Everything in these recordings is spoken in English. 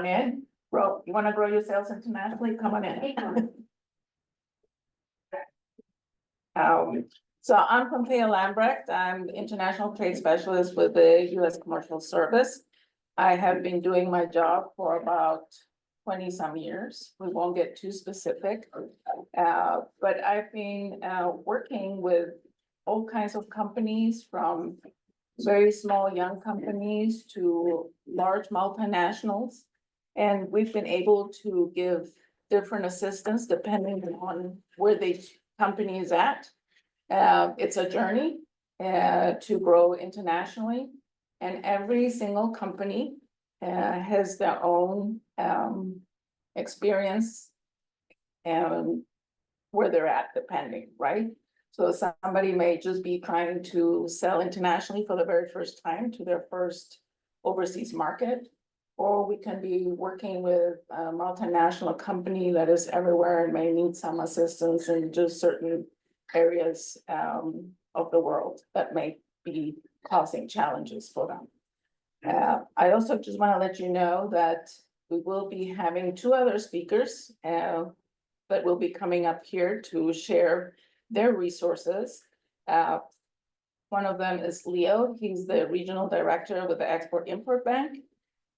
in. You want to grow your sales internationally? Come on in. So I'm Pompeo Lambrecht. I'm the International Trade Specialist with the U.S. Commercial Service. I have been doing my job for about 20-some years. We won't get too specific. But I've been working with all kinds of companies, from very small young companies to large multinationals. And we've been able to give different assistance depending on where the company is at. It's a journey to grow internationally, and every single company has their own experience and where they're at depending, right? So somebody may just be trying to sell internationally for the very first time to their first overseas market. Or we can be working with a multinational company that is everywhere and may need some assistance in just certain areas of the world that may be causing challenges for them. I also just want to let you know that we will be having two other speakers that will be coming up here to share their resources. One of them is Leo. He's the regional director with the Export-Import Bank.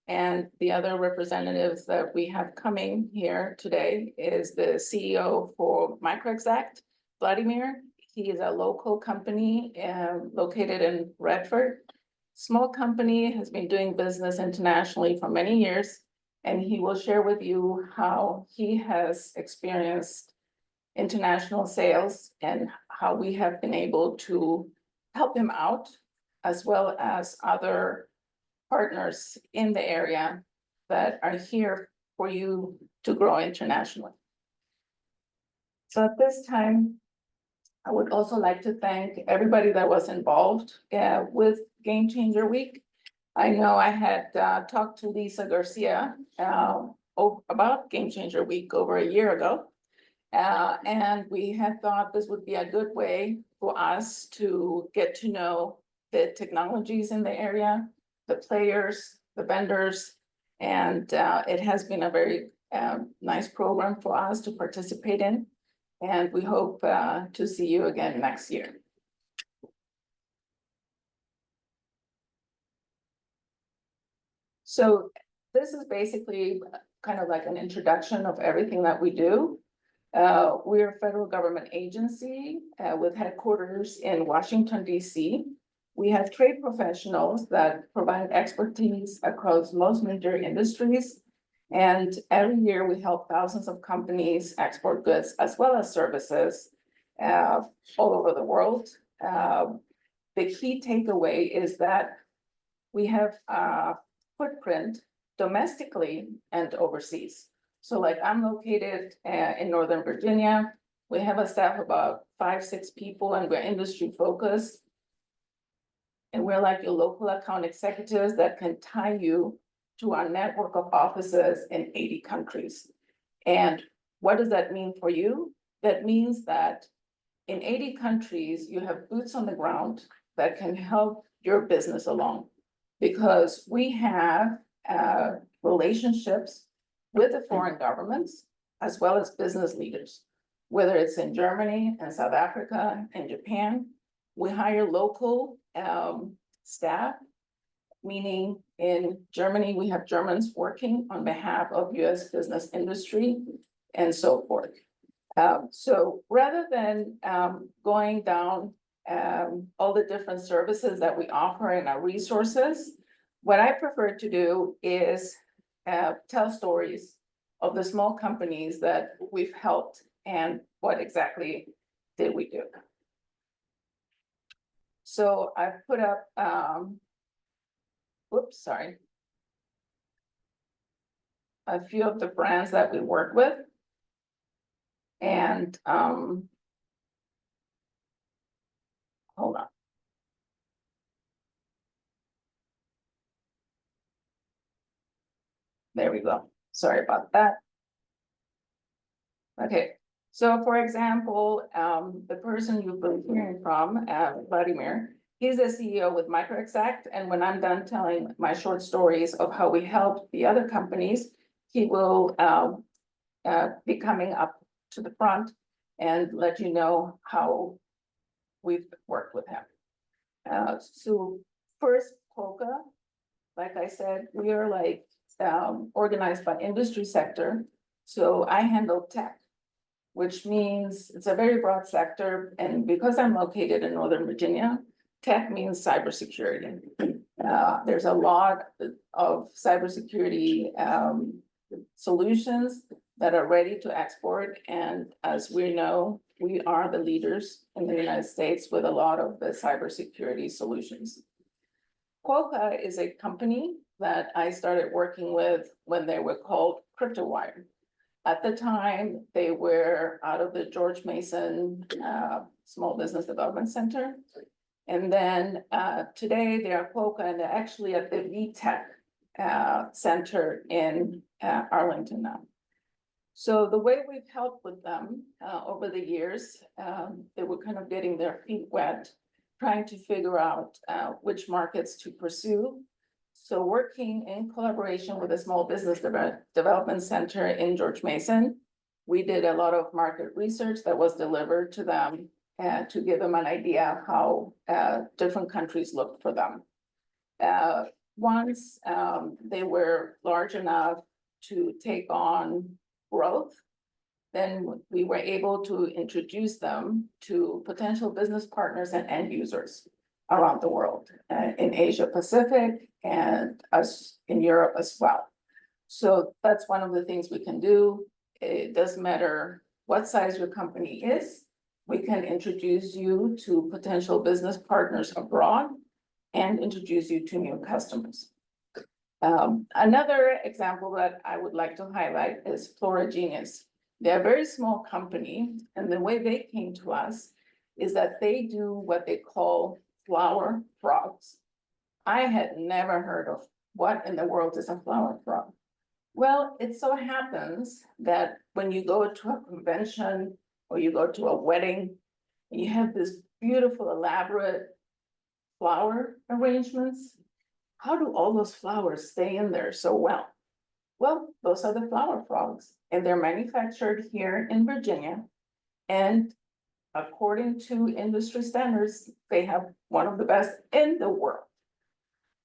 And the other representatives that we have coming here today is the CEO for Microexact, Vladimir. He is a local company located in Redford. Small company, has been doing business internationally for many years, and he will share with you how he has experienced international sales and how we have been able to help him out, as well as other partners in the area that are here for you to grow internationally. So at this time, I would also like to thank everybody that was involved with Game Changer Week. I know I had talked to Lisa Garcia about Game Changer Week over a year ago. And we had thought this would be a good way for us to get to know the technologies in the area, the players, the vendors, and it has been a very nice program for us to participate in. And we hope to see you again next year. So this is basically kind of like an introduction of everything that we do. We're a federal government agency with headquarters in Washington, D.C. We have trade professionals that provide expertise across most major industries. And every year we help thousands of companies export goods as well as services all over the world. The key takeaway is that we have a footprint domestically and overseas. So like I'm located in Northern Virginia. We have a staff of about 5-6 people, and we're industry focused. And we're like your local account executives that can tie you to our network of offices in 80 countries. And what does that mean for you? That means that in 80 countries, you have boots on the ground that can help your business along, because we have relationships with the foreign governments as well as business leaders, whether it's in Germany and South Africa and Japan. We hire local staff, meaning in Germany, we have Germans working on behalf of US business industry and so forth. So rather than going down all the different services that we offer and our resources, what I prefer to do is tell stories of the small companies that we've helped and what exactly did we do. So I've put up, a few of the brands that we work with. And hold on. There we go. Sorry about that. Okay, so for example, the person you've been hearing from, Vladimir, He's the CEO with MicroExact, and when I'm done telling my short stories of how we helped the other companies, he will be coming up to the front and let you know how we've worked with him. So first, Polka, like I said, we are like organized by industry sector. So I handle tech, which means it's a very broad sector. And because I'm located in Northern Virginia, tech means cybersecurity. There's a lot of cybersecurity solutions that are ready to export. And as we know, we are the leaders in the United States with a lot of the cybersecurity solutions. Quokka is a company that I started working with when they were called CryptoWire. At the time, they were out of the George Mason Small Business Development Center. And then today they are Quokka, and they're actually at the VTech Center in Arlington now. So the way we've helped with them over the years, they were kind of getting their feet wet, trying to figure out which markets to pursue. So working in collaboration with a Small Business Development Center in George Mason, we did a lot of market research that was delivered to them to give them an idea how different countries looked for them. Once they were large enough to take on growth, then we were able to introduce them to potential business partners and end users around the world, in Asia Pacific and us in Europe as well. So that's one of the things we can do. It doesn't matter what size your company is, we can introduce you to potential business partners abroad and introduce you to new customers. Another example that I would like to highlight is FloraGenius. They're a very small company, and the way they came to us is that they do what they call flower frogs. I had never heard of what in the world is a flower frog. Well, it so happens that when you go to a convention or you go to a wedding, you have this beautiful, elaborate flower arrangements. How do all those flowers stay in there so well? Well, those are the flower frogs, and they're manufactured here in Virginia. And according to industry standards, they have one of the best in the world.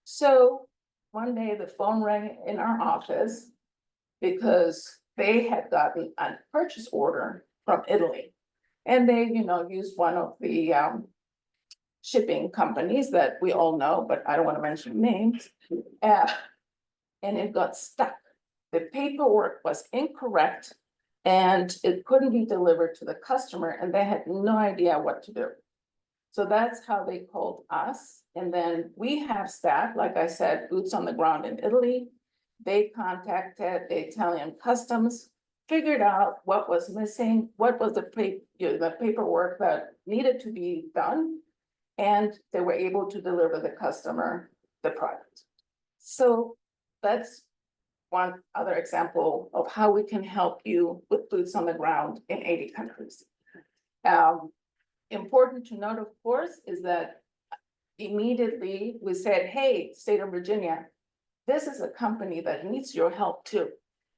So one day the phone rang in our office because they had gotten a purchase order from Italy. And they, used one of the shipping companies that we all know, but I don't want to mention names. And it got stuck. The paperwork was incorrect and it couldn't be delivered to the customer, and they had no idea what to do. So that's how they called us. And then we have staff, like I said, boots on the ground in Italy. They contacted the Italian customs, figured out what was missing, what was the paperwork that needed to be done, and they were able to deliver the customer the product. So that's one other example of how we can help you with boots on the ground in 80 countries. Important to note, of course, is that immediately we said, hey, state of Virginia, this is a company that needs your help too,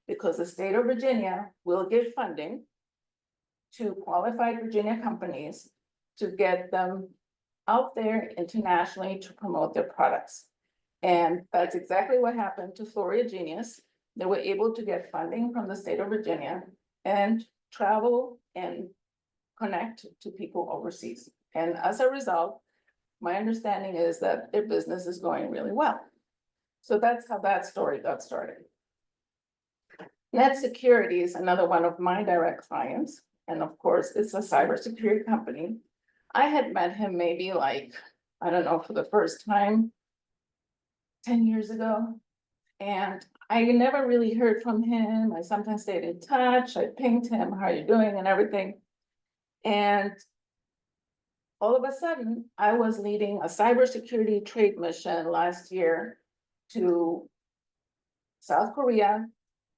because the state of Virginia will give funding to qualified Virginia companies to get them out there internationally to promote their products. And that's exactly what happened to FloraGenius. They were able to get funding from the state of Virginia and travel and connect to people overseas. And as a result, my understanding is that their business is going really well. So that's how that story got started. Net Security is another one of my direct clients. And of course, it's a cybersecurity company. I had met him maybe I don't know, for the first time 10 years ago. And I never really heard from him. I sometimes stayed in touch. I pinged him, how are you doing and everything. And all of a sudden, I was leading a cybersecurity trade mission last year to South Korea,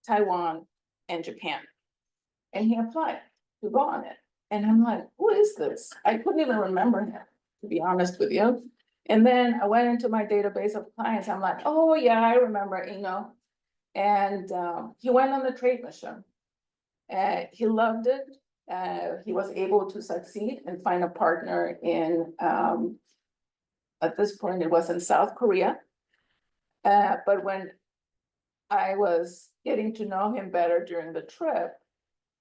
Taiwan, and Japan. And he applied to go on it. And I'm like, who is this? I couldn't even remember him, to be honest with you. And then I went into my database of clients. I'm like, oh, yeah, I remember Eno. And he went on the trade mission. He loved it. He was able to succeed and find a partner in, at this point, it was in South Korea. But when I was getting to know him better during the trip,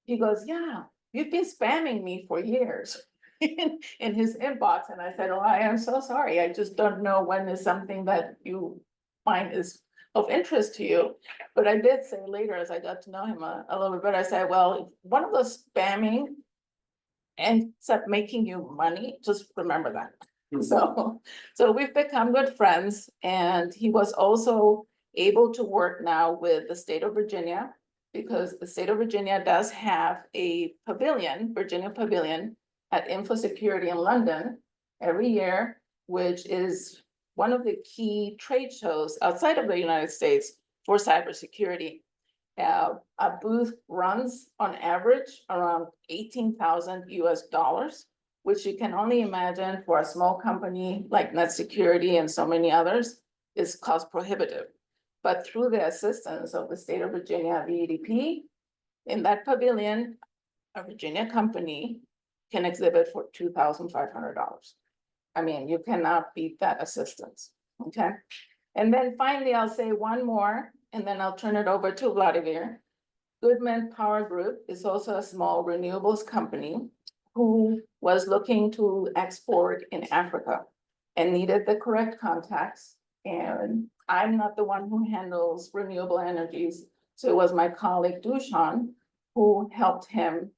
he goes, yeah, you've been spamming me for years in his inbox. And I said, oh, I am so sorry. I just don't know when is something that you find is of interest to you. But I did say later, as I got to know him a little bit better, I said, well, if one of those spamming ends up making you money, just remember that. So we've become good friends, and he was also able to work now with the state of Virginia, because the state of Virginia does have a pavilion, Virginia Pavilion, at InfoSecurity in London every year, which is one of the key trade shows outside of the United States for cybersecurity. A booth runs on average around 18,000 US dollars, which you can only imagine for a small company like NetSecurity and so many others is cost prohibitive. But through the assistance of the state of Virginia, VEDP, in that pavilion, a Virginia company can exhibit for $2,500. I mean, you cannot beat that assistance, okay? And then finally, I'll say one more, and then I'll turn it over to Vladimir. Goodman Power Group is also a small renewables company who was looking to export in Africa and needed the correct contacts. And I'm not the one who handles renewable energies. So it was my colleague Dushan who helped him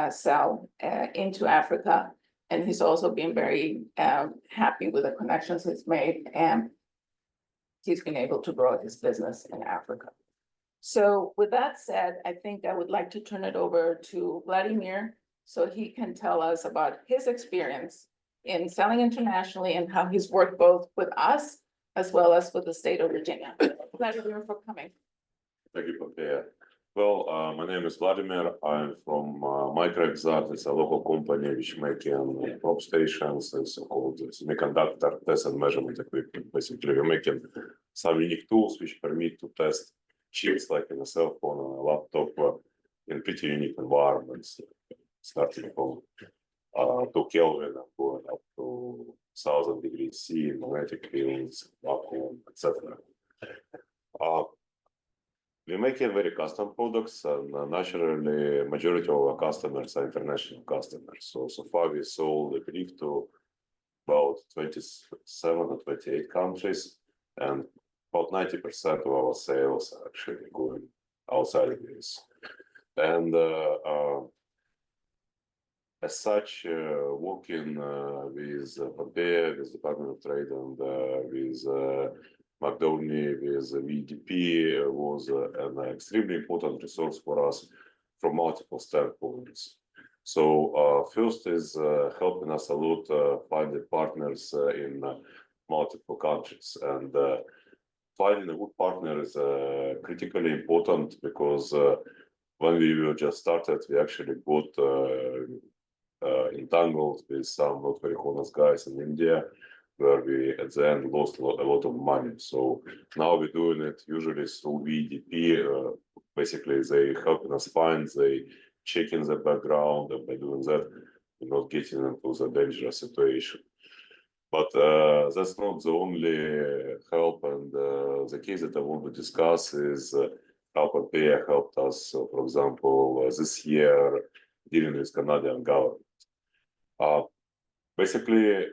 sell into Africa. And he's also been very happy with the connections he's made, and he's been able to grow his business in Africa. So with that said, I think I would like to turn it over to Vladimir so he can tell us about his experience in selling internationally and how he's worked both with us as well as with the state of Virginia. Vladimir, for coming. Thank you, Popea. Well, my name is Vladimir. I'm from Microexact. It's a local company which making probe stations and so-called semiconductor test and measurement equipment. Basically, we're making some unique tools which permit to test chips like in a cell phone or a laptop in pretty unique environments, starting from 2 Kelvin and going up to 1,000 degrees C, magnetic fields, vacuum, etc. We make very custom products, and naturally, majority of our customers are international customers. So far, we sold, I believe, to about 27 or 28 countries, and about 90% of our sales are actually going outside of this. And as such, working with Popea, with Department of Trade, and with McDowney, with VEDP was an extremely important resource for us from multiple standpoints. So first is helping us a lot finding partners in multiple countries, and finding a good partner is critically important, because when we were just started, we actually got entangled with some not very honest guys in India, where we at the end lost a lot of money. So now we're doing it usually through VEDP. Basically, they helping us find, they check in the background, and by doing that, we're not getting into the dangerous situation. But that's not the only help, and the case that I want to discuss is how Popea helped us, for example, this year dealing with Canadian government. Basically,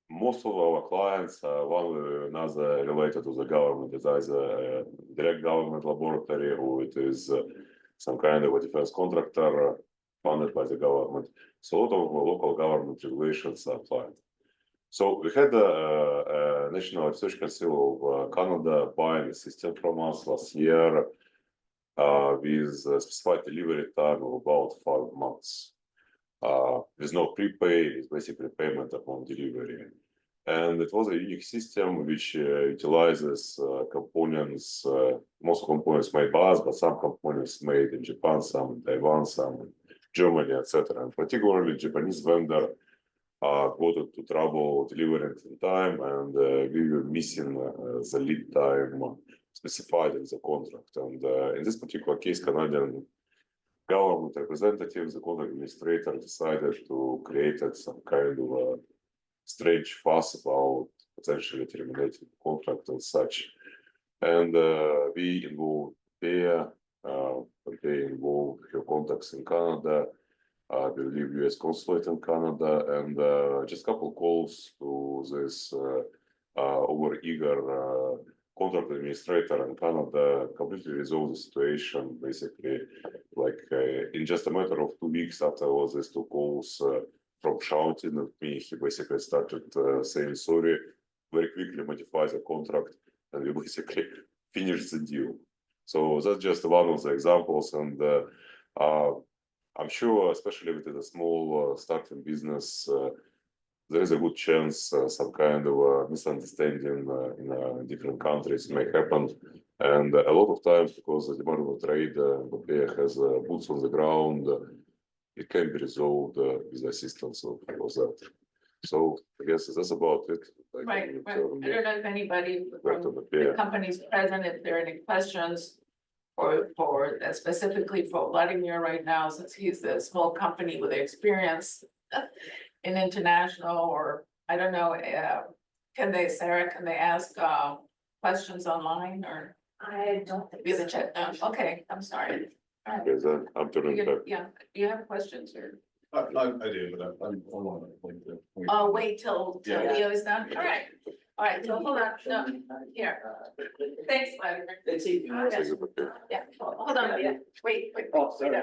most of our clients, one way or another, related to the government. It's either a direct government laboratory, or it is some kind of a defense contractor funded by the government. So a lot of local government regulations are applied. So we had a National Research Council of Canada buying a system from us last year with a specified delivery time of about 5 months. With no prepay, it's basically payment upon delivery. And it was a unique system which utilizes components, most components made by us, but some components made in Japan, some in Taiwan, some in Germany, etc. And particularly Japanese vendor got into trouble delivering in time, and we were missing the lead time specified in the contract. And in this particular case, Canadian government representative, the contract administrator, decided to create some kind of a strange fuss about potentially terminating the contract and such. And we involved there, they involved her contacts in Canada, I believe US consulate in Canada, and just a couple calls to this over eager contract administrator in Canada completely resolved the situation. Basically, like in just a matter of 2 weeks after all these 2 calls from shouting at me, he basically started saying sorry, very quickly modified the contract, and we basically finished the deal. So that's just one of the examples, and I'm sure, especially within a small starting business, there is a good chance some kind of misunderstanding in different countries may happen. And a lot of times, because the Department of Trade has boots on the ground, it can be resolved with the assistance of that. So I guess that's about it. Right. I don't know if anybody from the company's present, if there are any questions. Or specifically for Vladimir right now, since he's the small company with experience in international, or I don't know, Sarah, can they ask questions online or? I don't think Via so. the chat, okay, I'm sorry. Because I'm turning back. Yeah, do you have questions or? I do, but I want to. Oh, wait till Yeah. Leo is done, all right, so hold on, no, here, thanks, Vladimir. It's easy. Yeah, hold on, yeah, wait, Oh, sorry.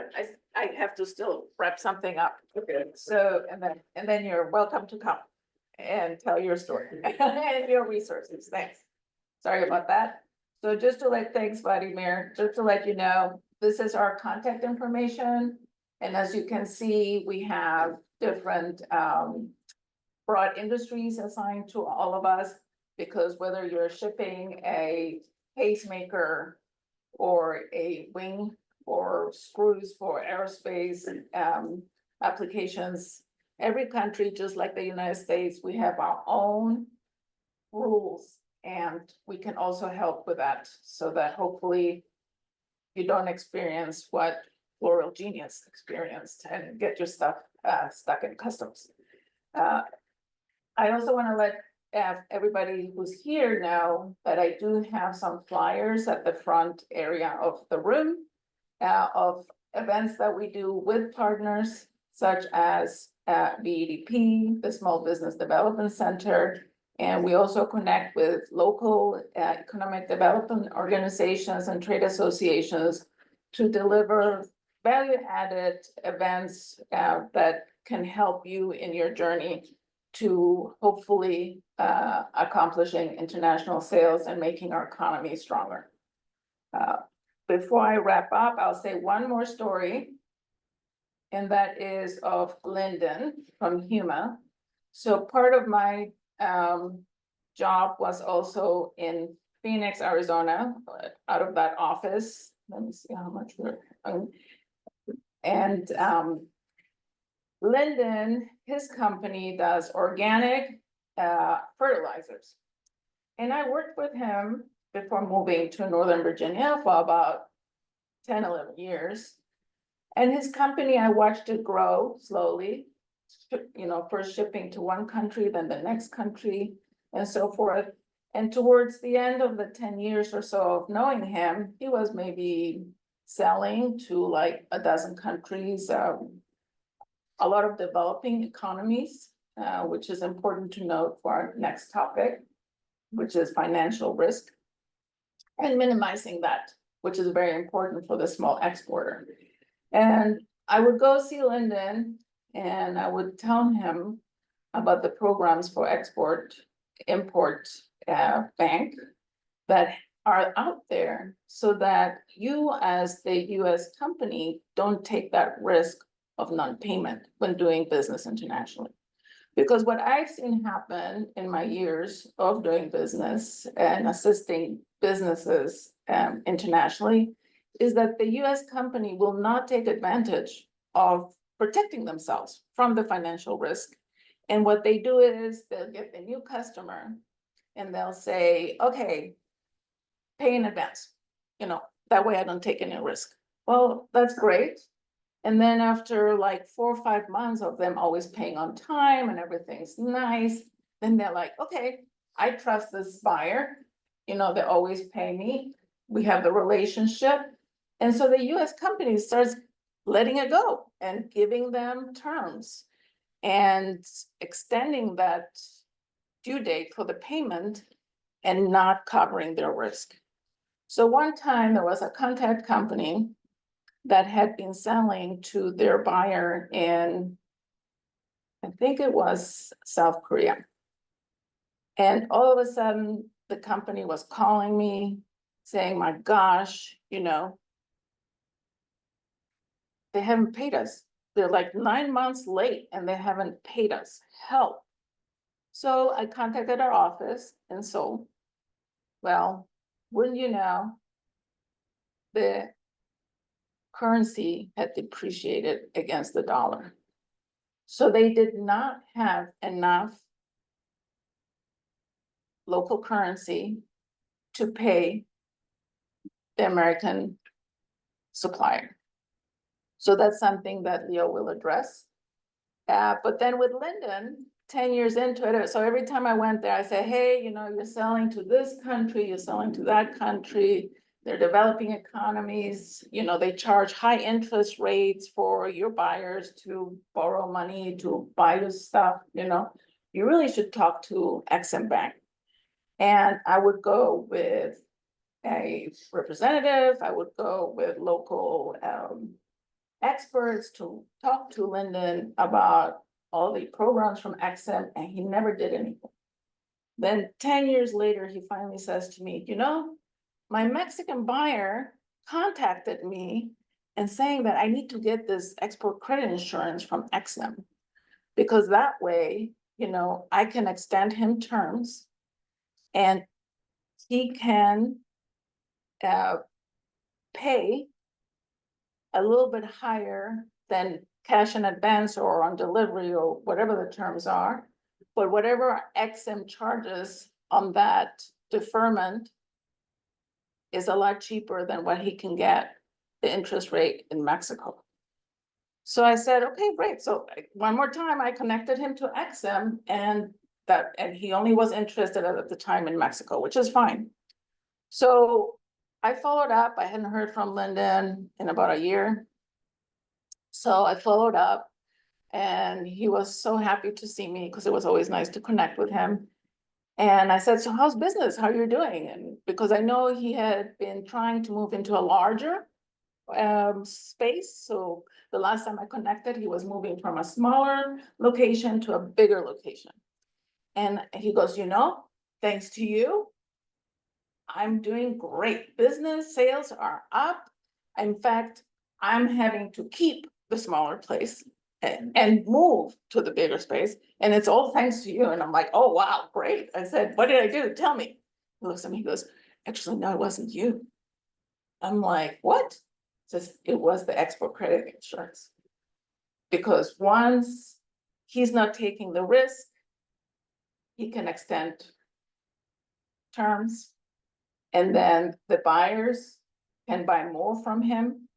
I have to still wrap something up. Okay. So, and then you're welcome to come and tell your story and your resources, thanks. Sorry about that. So just to thanks Vladimir, just to let you know, this is our contact information. And as you can see, we have different broad industries assigned to all of us. Because whether you're shipping a pacemaker or a wing or screws for aerospace applications, every country, just like the United States, we have our own rules. And we can also help with that so that hopefully you don't experience what Floral Genius experienced and get your stuff stuck in customs. I also want to let everybody who's here know that I do have some flyers at the front area of the room of events that we do with partners such as BEDP, the Small Business Development Center, and we also connect with local economic development organizations and trade associations to deliver value-added events that can help you in your journey to hopefully accomplishing international sales and making our economy stronger. Before I wrap up, I'll say one more story. And that is of Lyndon from Huma. So part of my job was also in Phoenix, Arizona, out of that office. Let me see how much we're, and Lyndon, his company does organic fertilizers. And I worked with him before moving to Northern Virginia for about 10, 11 years. And his company, I watched it grow slowly, you know, first shipping to one country, then the next country, and so forth. And towards the end of the 10 years or so of knowing him, he was maybe selling to like a dozen countries, a lot of developing economies, which is important to note for our next topic, which is financial risk, and minimizing that, which is very important for the small exporter. And I would go see Lyndon and I would tell him about the programs for export, import bank that are out there so that you as the US company don't take that risk of non-payment when doing business internationally. Because what I've seen happen in my years of doing business and assisting businesses internationally is that the US company will not take advantage of protecting themselves from the financial risk And what they do is they'll get the new customer and they'll say, okay, pay in advance. That way I don't take any risk. Well, that's great. And then after like 4 or 5 months of them always paying on time and everything's nice, then they're like, okay, I trust this buyer. They always pay me. We have the relationship. And so the US company starts letting it go and giving them terms and extending that due date for the payment and not covering their risk. So one time there was a contact company that had been selling to their buyer in, I think it was South Korea. And all of a sudden, the company was calling me saying, my gosh, they haven't paid us. They're like 9 months late and they haven't paid us. Help. So I contacted our office and so, well, wouldn't you know, the currency had depreciated against the dollar. So they did not have enough local currency to pay the American supplier. So that's something that Leo will address. But then with Linden, 10 years into it, so every time I went there, I said, hey, you're selling to this country, you're selling to that country. They're developing economies, they charge high interest rates for your buyers to borrow money to buy the stuff, you really should talk to Exim Bank. And I would go with a representative, I would go with local experts to talk to Linden about all the programs from Exim, and he never did anything. Then 10 years later, he finally says to me, my Mexican buyer contacted me and saying that I need to get this export credit insurance from Exim. Because that way, I can extend him terms and he can pay a little bit higher than cash in advance or on delivery or whatever the terms are. But whatever Exim charges on that deferment is a lot cheaper than what he can get the interest rate in Mexico. So I said, okay, great. So one more time, I connected him to Exim and he only was interested at the time in Mexico, which is fine. So I followed up. I hadn't heard from Linden in about a year. So I followed up and he was so happy to see me because it was always nice to connect with him. And I said, so how's business? How are you doing? And because I know he had been trying to move into a larger space. So the last time I connected, he was moving from a smaller location to a bigger location. And he goes, thanks to you, I'm doing great. Business sales are up. In fact, I'm having to keep the smaller place and move to the bigger space. And it's all thanks to you. And I'm like, oh, wow, great. I said, what did I do? Tell me. He looks at me, he goes, actually, no, it wasn't you. I'm like, what? Says it was the export credit insurance. Because once he's not taking the risk, he can extend terms. And then the buyers can buy more from him.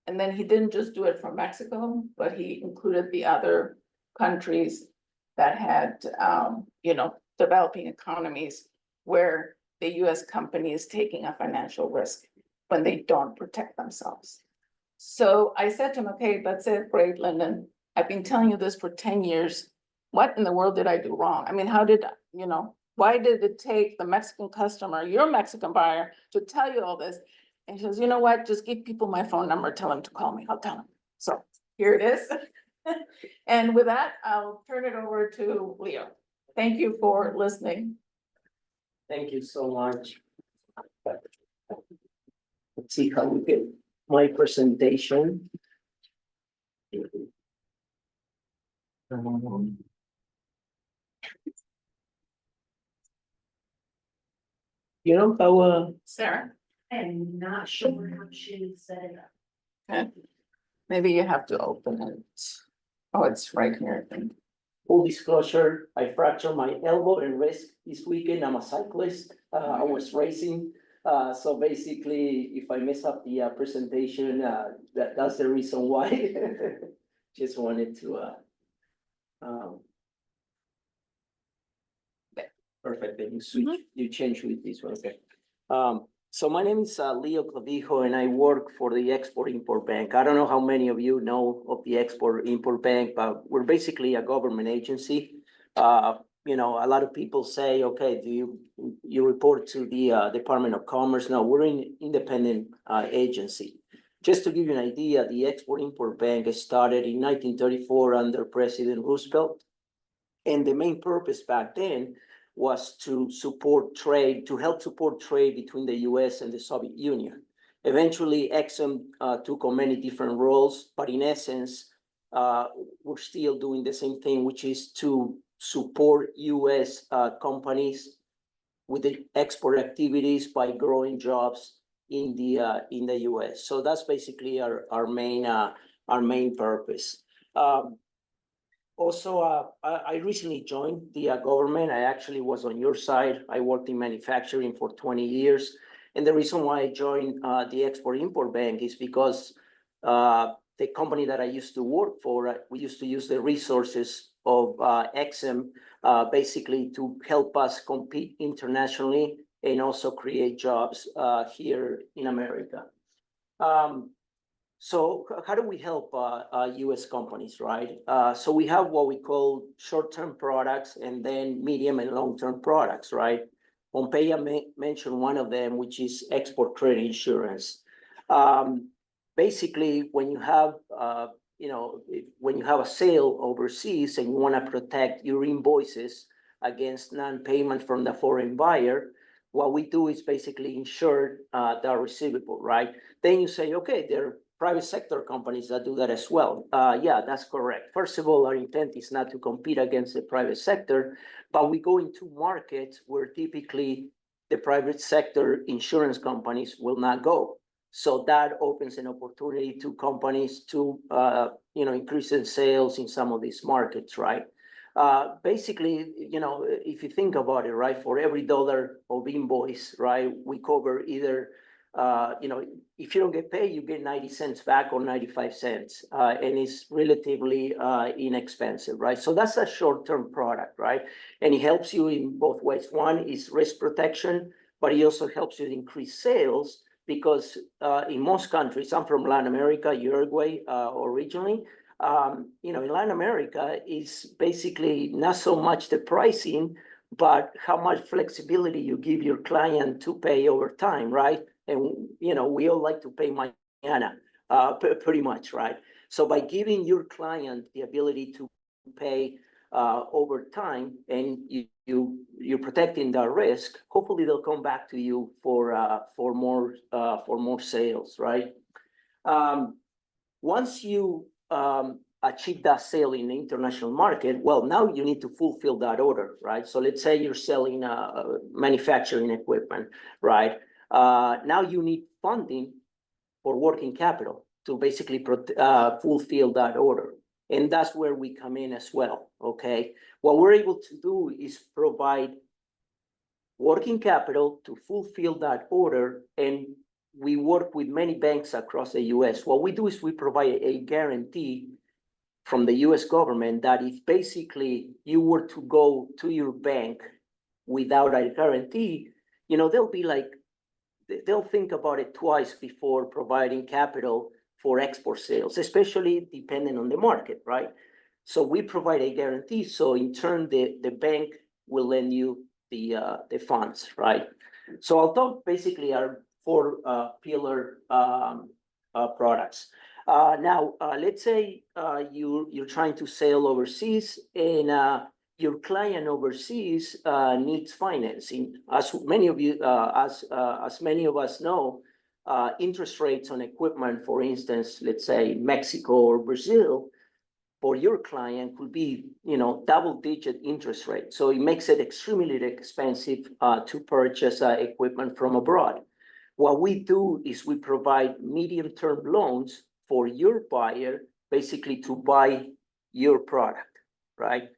And then he didn't just do it from Mexico, but he included the other countries that had, developing economies where the US company is taking a financial risk when they don't protect themselves. So I said to him, okay, that's it, great, Linden. I've been telling you this for 10 years. What in the world did I do wrong? I mean, why did it take the Mexican customer, your Mexican buyer, to tell you all this? And he says, you know what, just give people my phone number, tell them to call me, I'll tell them. So here it is. And with that, I'll turn it over to Leo. Thank you for listening. Thank you so much. Let's see how we get my presentation. How Sarah, I'm not sure how she set it up. maybe you have to open it. Oh, it's right here, I think. full disclosure, I fractured my elbow and wrist this weekend. I'm a cyclist. I was racing. So basically, if I mess up the presentation, that's the reason why. Just wanted to, um, perfect, then you switch, you change with this one, okay. So my name is Leo Clavijo, and I work for the Export-Import Bank. I don't know how many of you know of the Export-Import Bank, but we're basically a government agency. You know, a lot of people say, okay, do you report to the Department of Commerce? No, we're an independent agency. Just to give you an idea, the Export-Import Bank started in 1934 under President Roosevelt. And the main purpose back then was to support trade, to help support trade between the US and the Soviet Union. Eventually, Exim took on many different roles, but in essence, we're still doing the same thing, which is to support US companies with the export activities by growing jobs in the US. So that's basically our main purpose. Also, I recently joined the government. I actually was on your side. I worked in manufacturing for 20 years. And the reason why I joined the Export-Import Bank is because the company that I used to work for, we used to use the resources of Exim basically to help us compete internationally and also create jobs here in America. So how do we help US companies, right? So we have what we call short-term products and then medium and long-term products, right? Pompeya mentioned one of them, which is export credit insurance. Basically, when you have, when you have a sale overseas and you want to protect your invoices against non-payment from the foreign buyer, what we do is basically insure the receivable, right? Then you say, okay, there are private sector companies that do that as well. Yeah, that's correct. First of all, our intent is not to compete against the private sector, but we go into markets where typically the private sector insurance companies will not go. So that opens an opportunity to companies to, increase in sales in some of these markets, right? Basically, if you think about it, right, for every dollar of invoice, right, we cover either, if you don't get paid, you get 90 cents back or 95 cents, and it's relatively inexpensive, right? So that's a short-term product, right? And it helps you in both ways. One is risk protection, but it also helps you increase sales because in most countries, I'm from Latin America, Uruguay originally, in Latin America is basically not so much the pricing, but how much flexibility you give your client to pay over time, right? And, we all like to pay mañana, pretty much, right? So by giving your client the ability to pay over time and you're protecting the risk, hopefully they'll come back to you for more sales, right? Once you achieve that sale in the international market, well, now you need to fulfill that order, right? So let's say you're selling manufacturing equipment, right? Now you need funding for working capital to basically fulfill that order. And that's where we come in as well, okay? What we're able to do is provide working capital to fulfill that order, and we work with many banks across the US. What we do is we provide a guarantee from the US government that if basically you were to go to your bank without a guarantee, they'll think about it twice before providing capital for export sales, especially depending on the market, right? So we provide a guarantee. So in turn, the bank will lend you the funds, right? So I'll talk basically our four pillar products. Now, let's say you're trying to sell overseas and your client overseas needs financing. As many of you, as many of us know, interest rates on equipment, for instance, let's say Mexico or Brazil, for your client could be, double-digit interest rate. So it makes it extremely expensive to purchase equipment from abroad. What we do is we provide medium-term loans for your buyer, basically to buy your product, right?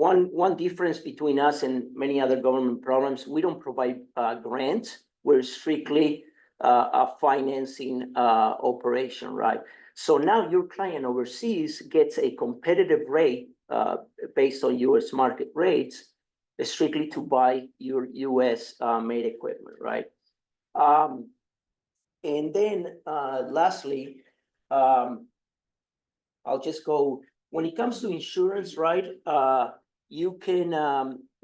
One difference between us and many other government programs, we don't provide grants. We're strictly a financing operation, right? So now your client overseas gets a competitive rate based on US market rates, strictly to buy your US made equipment, right? And then lastly, I'll just go, when it comes to insurance, right? You can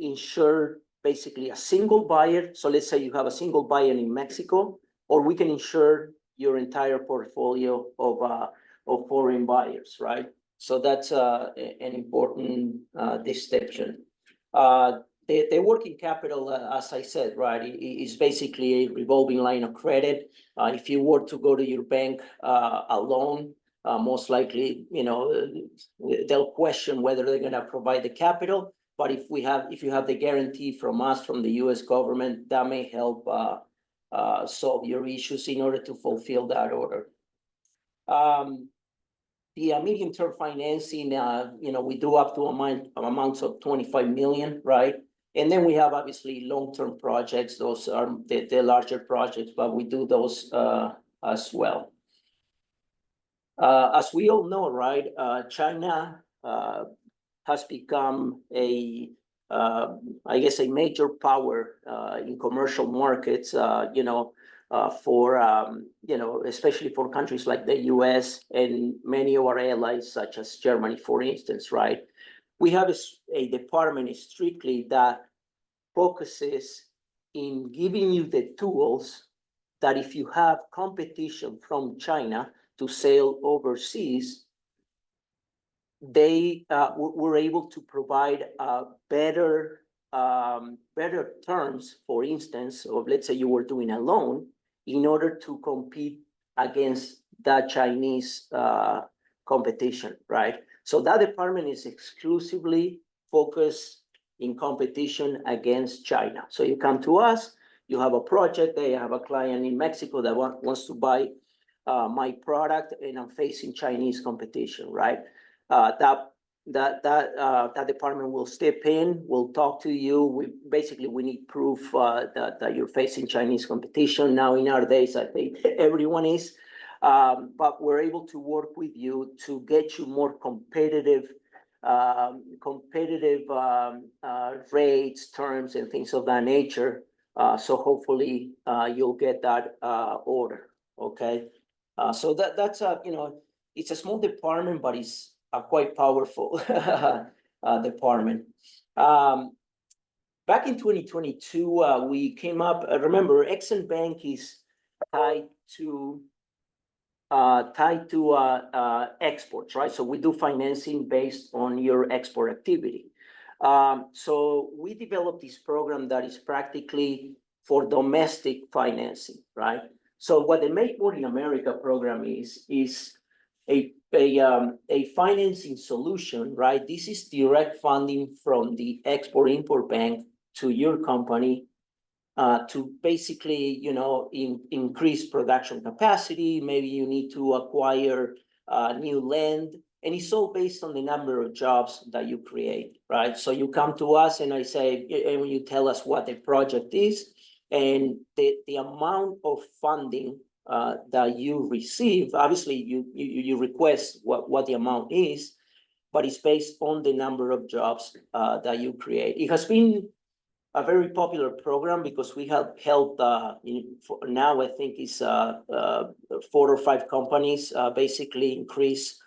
insure basically a single buyer. So let's say you have a single buyer in Mexico, or we can insure your entire portfolio of foreign buyers, right? So that's an important distinction. The working capital, as I said, right, is basically a revolving line of credit. If you were to go to your bank alone, most likely, you know, they'll question whether they're gonna provide the capital. But if you have the guarantee from us, from the US government, that may help solve your issues in order to fulfill that order. The medium-term financing, you know, we do up to amounts of 25 million, right? And then we have obviously long-term projects. Those are the larger projects, but we do those as well. As we all know, right, China has become I guess, a major power in commercial markets, you know, you know, especially for countries like the US and many of our allies, such as Germany, for instance, right? We have a department strictly that focuses in giving you the tools that if you have competition from China to sell overseas, they were able to provide better terms, for instance, of let's say you were doing a loan, in order to compete against that Chinese competition, right? So that department is exclusively focused in competition against China. So you come to us, you have a project, they have a client in Mexico that wants to buy my product, and I'm facing Chinese competition, right? That department will step in, will talk to you. We need proof that you're facing Chinese competition. Now in our days, I think everyone is, but we're able to work with you to get you more competitive rates, terms, and things of that nature. So hopefully you'll get that order. Okay. So that's you know, it's a small department, but it's a quite powerful department. Back in 2022, we came up. Remember, Exim Bank is tied to exports, right? So we do financing based on your export activity. So we developed this program that is practically for domestic financing, right? So what the Make More in America program is a financing solution, right? This is direct funding from the Export-Import Bank to your company to basically, you know, increase production capacity. Maybe you need to acquire new land, and it's all based on the number of jobs that you create, right? So you come to us, and I say, and you tell us what the project is, and the amount of funding that you receive. Obviously, you request what the amount is, but it's based on the number of jobs that you create. It has been a very popular program because we have helped now I think it's 4 or 5 companies basically increase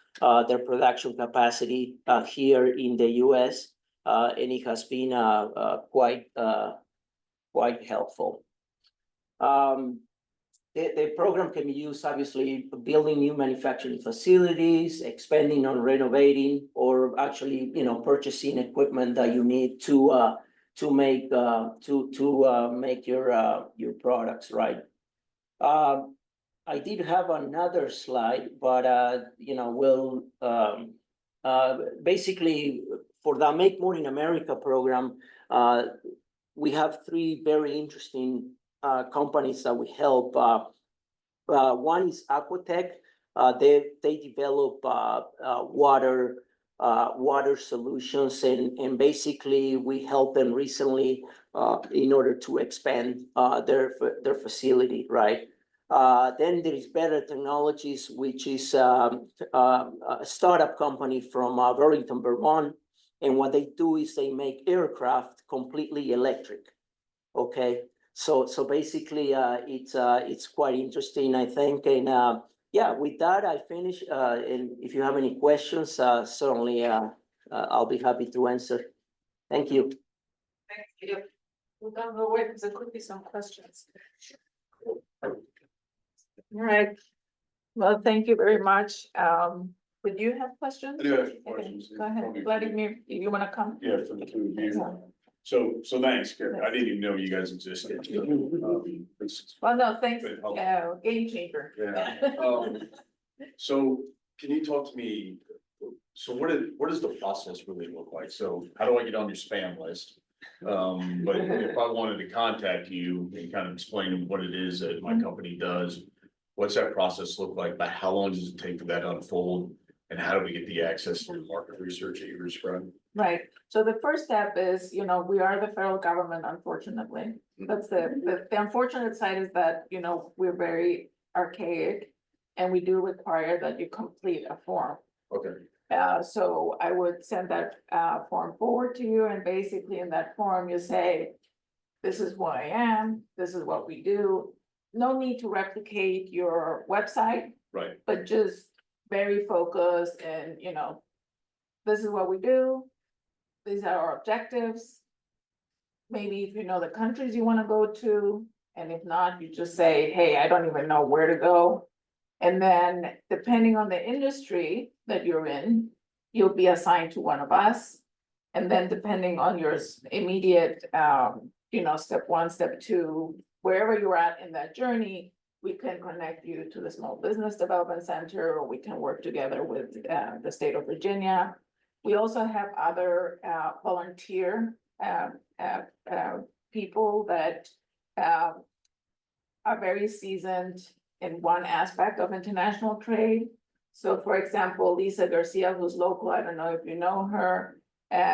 their production capacity here in the US, and it has been quite helpful. The program can be used, obviously, building new manufacturing facilities, expanding or renovating, or actually, you know, purchasing equipment that you need to make your products, right? I did have another slide, but you know, we'll basically for the Make More in America program, we have 3 very interesting companies that we help. One is Aquatech. They develop water water solutions, and basically we helped them recently in order to expand their facility, right? Then there is Better Technologies, which is a startup company from Burlington, Vermont. And what they do is they make aircraft completely electric. Okay, so basically, it's quite interesting, I think. And yeah, with that, I finish. And if you have any questions, certainly I'll be happy to answer. Thank you. Thank you. We're gonna go away because there could be some questions. All right. Well, thank you very much. Did you have questions? I do have Okay, questions. Go ahead, Vladimir, you wanna come? Yeah, for the two of you. So thanks, Gary. I didn't even know you guys existed. Well, no, thanks, Been helpful. game changer. Yeah. So can you talk to me, so what does the process really look like? So how do I get on your spam list? But if I wanted to contact you and kind of explain what it is that my company does, what's that process look like? But how long does it take for that to unfold? And how do we get the access to the market research that you described? Right, so the first step is, we are the federal government, unfortunately. That's the unfortunate side is that, we're very archaic. And we do require that you complete a form. Okay, So I would send that form forward to you, and basically in that form, you say, this is what I am, this is what we do. No need to replicate your website, right, but just very focused and, this is what we do. These are our objectives. Maybe if you know the countries you wanna go to, and if not, you just say, hey, I don't even know where to go. And then depending on the industry that you're in, you'll be assigned to one of us. And then depending on your immediate, step one, step two, wherever you're at in that journey, we can connect you to the Small Business Development Center, or we can work together with the state of Virginia. We also have other volunteer people that are very seasoned in one aspect of international trade. So for example, Lisa Garcia, who's local, I don't know if you know her,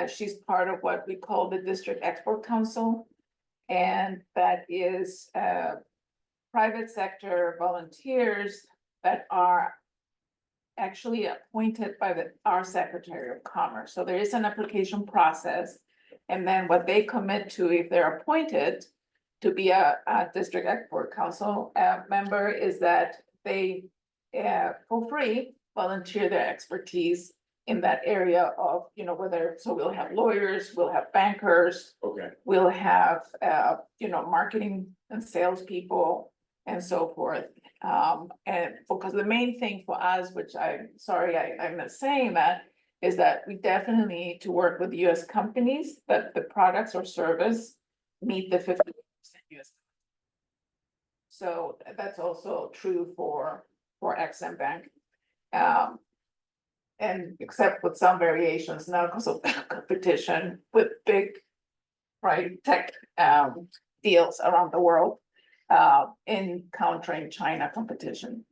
she's part of what we call the District Export Council. And that is private sector volunteers that are actually appointed by our Secretary of Commerce. So there is an application process. And then what they commit to, if they're appointed to be a District Export Council member, is that they, for free, volunteer their expertise in that area of, so we'll have lawyers, we'll have bankers, okay, we'll have, marketing and salespeople and so forth. And because the main thing for us, which I'm sorry, I'm not saying that, is that we definitely need to work with US companies that the products or service meet the 50% US. So that's also true for Exim Bank. And except with some variations, not because of competition with big, right, tech deals around the world in countering China competition.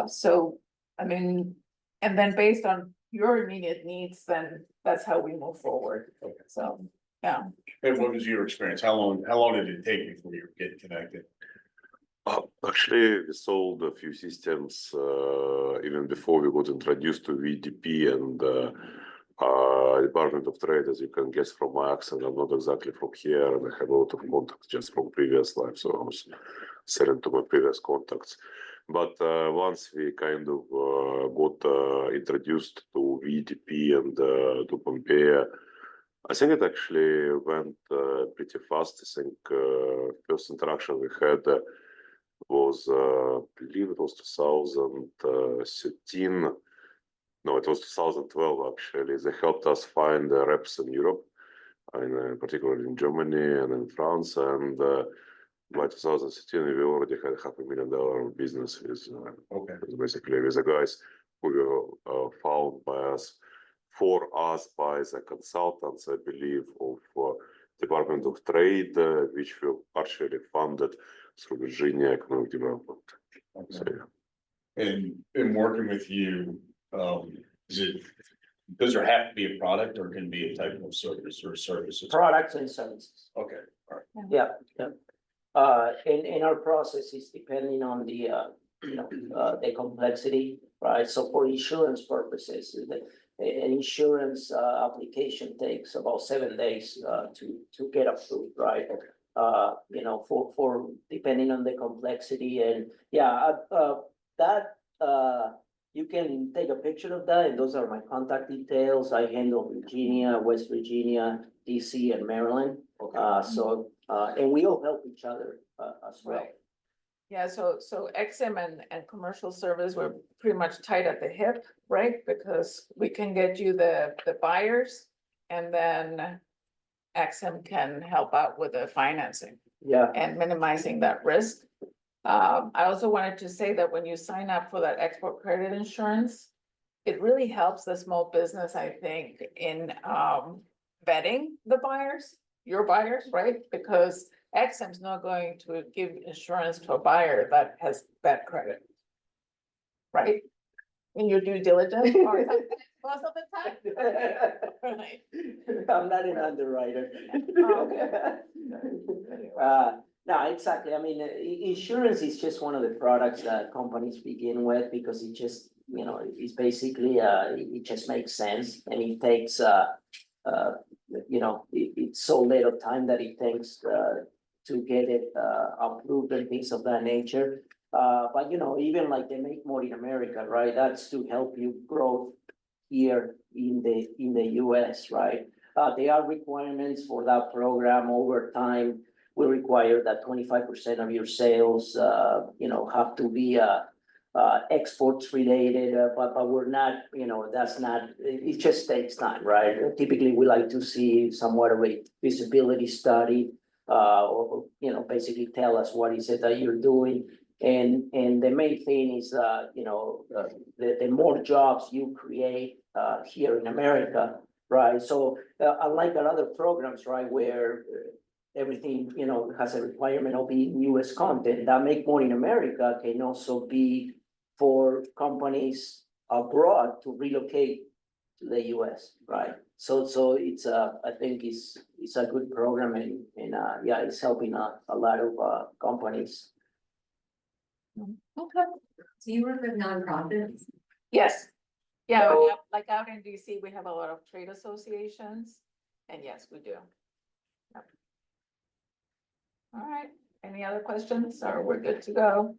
So, I mean, and then based on your immediate needs, then that's how we move forward. Okay. So, yeah. and what was your experience? How long did it take before you were getting connected? Actually, we sold a few systems even before we got introduced to VDP and Department of Trade. As you can guess from my accent, I'm not exactly from here, and I have a lot of contacts just from previous life, so I was selling to my previous contacts. But once we kind of got introduced to VDP and to Pompeia, I think it actually went pretty fast. I think first interaction we had was, I believe it was 2013. No, it was 2012 actually. They helped us find reps in Europe, particularly in Germany and in France. And by 2013, we already had $500,000 business with basically with the guys who were found by us, for us by the consultants, I believe, of Department of Trade, which were partially funded through Virginia Economic Development. Okay. So, yeah. And in working with you, is it Does there have to be a product or can it be a type of service or services? Products and services. Okay, Yeah, yeah. And our process is depending on the, the complexity, right? So for insurance purposes, an insurance, application takes about 7 days, to get approved, right? For depending on the complexity and, yeah, that, you can take a picture of that, and those are my contact details. I handle Virginia, West Virginia, DC, and Maryland. And we all help each other, as well. Right. Yeah, so XM and commercial service, we're pretty much tight at the hip, right? Because we can get you the buyers and then XM can help out with the financing Yeah, and minimizing that risk. I also wanted to say that when you sign up for that export credit insurance, it really helps the small business, I think, in vetting the buyers, your buyers, right? Because XM's not going to give insurance to a buyer that has bad credit. Right? In your due diligence or something, most of the time. Right. I'm not an underwriter. Oh, No, exactly. I mean, insurance is just one of the products that companies begin with because it just, it's basically, it just makes sense and it takes, it's so little time that it takes, to get it, approved and things of that nature. But even like they make more in America, right? That's to help you grow here in the US, right? There are requirements for that program over time. We require that 25% of your sales, have to be, exports related, but we're not, that's not, it just takes time, right? Typically, we like to see somewhat of a feasibility study, or, basically tell us what is it that you're doing. And the main thing is, the more jobs you create, here in America, right? So, unlike our other programs, right, where everything, has a requirement of being US content, that Make More in America can also be for companies abroad to relocate to the US, right? So it's, I think it's a good program and yeah, it's helping a lot of, companies. Okay. Do you work with nonprofits? Yes. Yeah, we have- like out in DC, we have a lot of trade associations, and yes, we do. Yep. All right, any other questions, or we're good to go?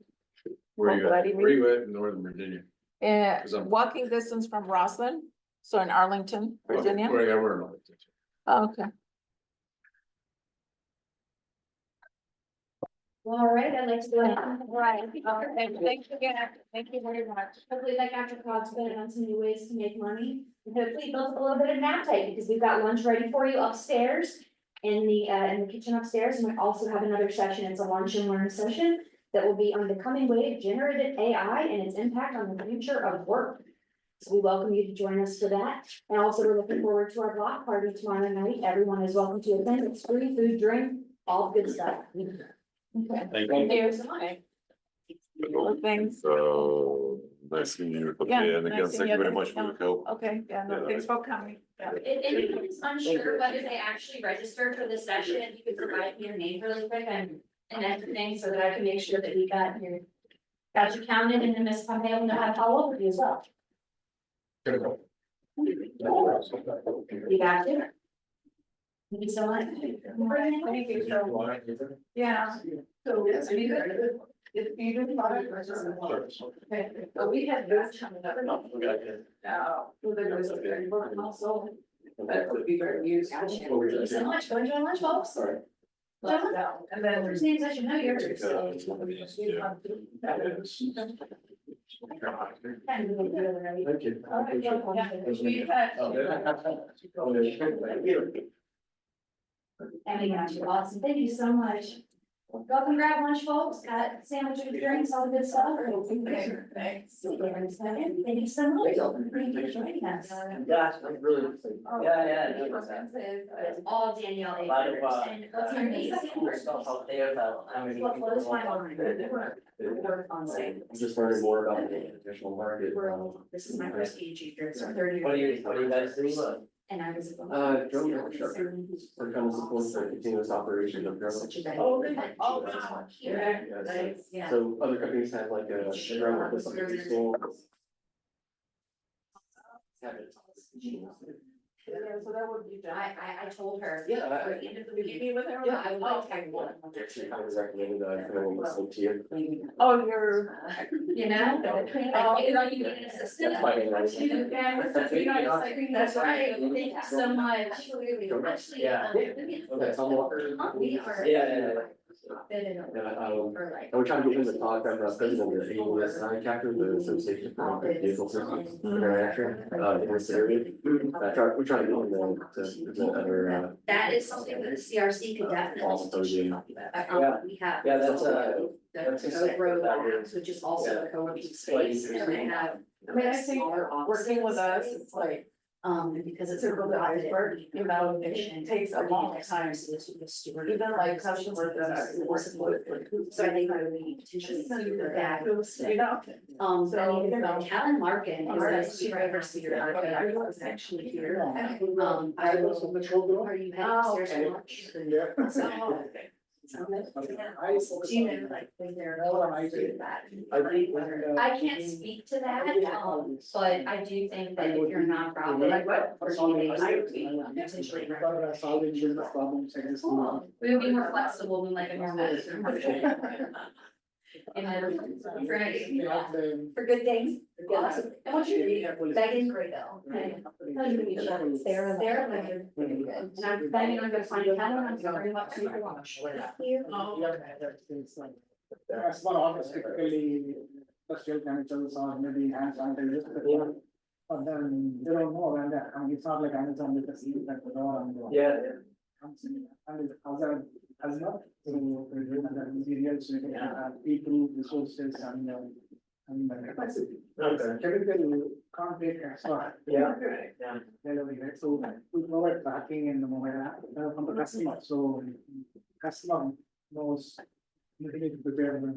where Oh, glad you where are you at in Northern Virginia? 'Cause I'm- Walking distance from Roslyn, so in Arlington, Virginia. Yeah, we're in Arlington. Oh, okay. All right, I'd like to go ahead. Right, thanks again, thank you very much. Hopefully like Dr. Cogg's been on some new ways to make money. And hopefully build up a little bit of an appetite because we've got lunch ready for you upstairs in the kitchen upstairs. And we also have another session. It's a lunch and learn session that will be on the coming wave of generative AI and its impact on the future of work. So we welcome you to join us for that. And also we're looking forward to our block party tomorrow night. Everyone is welcome to attend. It's free food, drink, all good stuff. Okay. Thank Thank you. you so much. Well, thanks. So, nice seeing you, Yeah, okay, and nice again, seeing thank you you very again. much for your help. Okay, yeah, no, Yeah, thanks for coming. Yeah. If anyone's unsure whether they actually registered for this session, if you could provide me your name really quick and everything so that I can make sure that we got you counted and then Ms. Pompeo will know how to follow up with you as well. You got it? Thank you so much. Thank you so much. Yeah. So if you do product versus. Okay, but we had this coming up. So there was a very important also. That would be very useful. Gotcha. Thank you so much. Go enjoy lunch, folks. And then. First names I should know yours. Thank you. All right, yeah, be in touch. And we got you. Awesome. Thank you so much. Go up and grab lunch, folks, got sandwiches, drinks, all the good stuff. Thanks. Thank you so much. Thank you for joining us. Yeah, I'm really, yeah. It's all Danielle A lot of, Akers, and what's your name? Stuff out there that, I mean. What blows my mind. Work on site. I'm just learning more about the additional market. This is my first PhD trip, so 30. What do you guys do? And I was. Drone infrastructure. We're trying to support the continuous operation of drones. Such a bad. Oh, really? Oh, wow. Here. Yes. Yeah. So other companies have like a drone with something small. Yeah, so that would be. I told her. Yeah, I- At the end of the Would you meeting. be with her? Yeah, I would Oh, like to. okay. Actually, I was recommended coming listening to you. Oh, you're. You know? Oh, You know, you need an assistant. That's my name, right? That's right, thank you so much. Absolutely. Actually, Yeah. Okay, Tom Walker. we are. Yeah. Been in a- Yeah, for like. and we're trying to get him to talk, I'm president of the AUSI chapter, the Association for Vehicle Systems International, in this area. We're trying to get him to present other, That is something that the CRC could definitely. We have. Yeah, that's, The that's a code road that labs, which is also yeah. the co-working space, and they have. I mean, I think smaller working with us, offices. it's like, And because it's. It's a really hard work, you know, it takes a long time. Even like customers that I work with. So I think I would be potentially see that. You know. So, So, you you know. know, Callan Markin is Right. a supervisor here. I was actually here. I was, are you heading Oh, upstairs for lunch? So. Do you know, like, when they're. I can't speak to that, but I do think that if you're a nonprofit, for I would be potentially. We would be more flexible than like a normal. And then for good things. Awesome. And what's your name? Megan Graybill. Pleasure to meet you. Sarah. Sarah. And I'm planning on going to find Callan, I'm very much to your lunch. A small office typically industrial chemicals or maybe hand sanitizer. But then they don't know when that, I mean, it's not like Amazon with the seal at the door and. Yeah. And it's hazard, as not, so the materials, you can have people, resources and. Capacity. Okay. Typically, you can't take extra. Yeah. Yeah. Delivery, right? So we provide tracking in the mobile app from the customer, so customer knows. You need to prepare them.